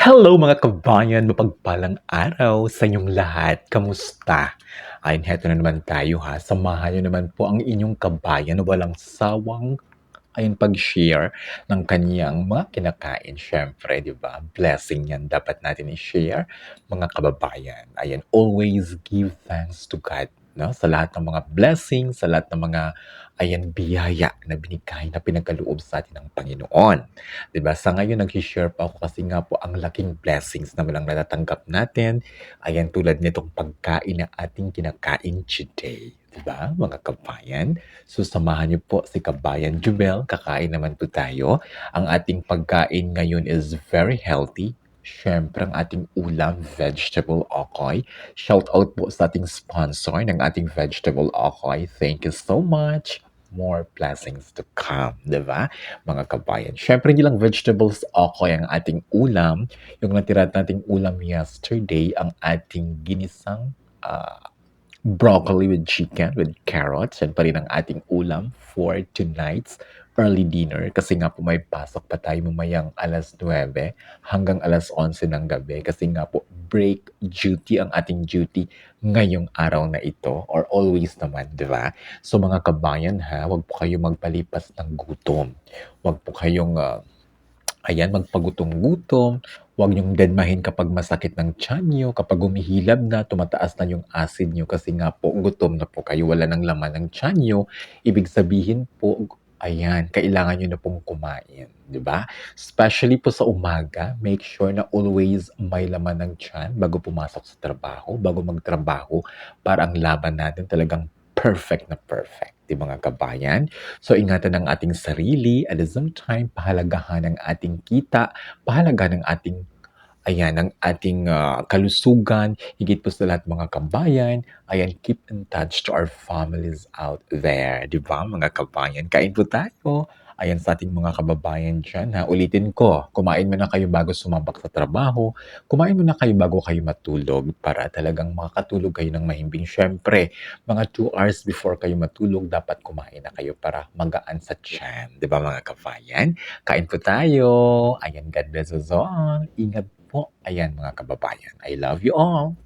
Hello mga kabayan, mapagpalang araw sa inyong lahat. Kamusta? Ayun, heto na naman tayo ha. Samahan niyo naman po ang inyong kabayan na walang sawang pag-share ng kaniyang mga kinakain. Siyempre, di ba? Blessing yan. Dapat natin i-share, mga kababayan. Ayan, always give thanks to God. No? Sa lahat ng mga blessings, sa lahat ng mga biyaya na binigay na pinagkaloob sa atin ng Panginoon. 'Di ba? Sa ngayon nag-share pa ako kasi nga po ang laking blessings na walang natatanggap natin. Ayan, tulad nitong pagkain na ating kinakain today. 'Di ba, mga kabayan? So samahan niyo po si Kabayan Jubel. Kakain naman po tayo. Ang ating pagkain ngayon is very healthy. Siyempre, ang ating ulam, vegetable okoy. Shout out po sa ating sponsor ng ating vegetable okoy. Thank you so much. More blessings to come, di ba? Mga kabayan. Siyempre, hindi lang vegetables okoy ang ating ulam. Yung natira nating ulam yesterday, ang ating ginisang broccoli with chicken, with carrots. Yan pa rin ang ating ulam for tonight's early dinner. Kasi nga po may pasok pa tayo mamayang alas 9 hanggang alas 11 ng gabi. Kasi nga po break duty ang ating duty ngayong araw na ito or always naman, di ba? So mga kabayan ha, wag po kayo magpalipas ng gutom. Wag po kayong magpagutom-gutom. Huwag niyong dedmahin kapag masakit ng tiyan niyo, kapag humihilab na, tumataas na yung acid niyo kasi nga po gutom na po kayo, wala ng laman ng tiyan niyo. Ibig sabihin po, kailangan niyo na pong kumain, di ba? Especially po sa umaga, make sure na always may laman ng tiyan bago pumasok sa trabaho, bago magtrabaho, para ang laban natin talagang perfect na perfect, di mga kabayan? So ingatan ang ating sarili, at the same time, pahalagahan ang ating kita, pahalagahan ng ating kalusugan, higit po sa lahat mga kabayan, keep in touch to our families out there, di ba mga kabayan? Kain po tayo. Ayan, sa ating mga kababayan dyan, ha, ulitin ko, kumain muna kayo bago sumabak sa trabaho, kumain muna kayo bago kayo matulog para talagang makakatulog kayo ng mahimbing. Syempre, mga 2 hours before kayo matulog, dapat kumain na kayo para magaan sa tiyan. Di ba mga kabayan? Kain po tayo. Ayan, God bless us all. Ingat po. Ayan mga kababayan. I love you all.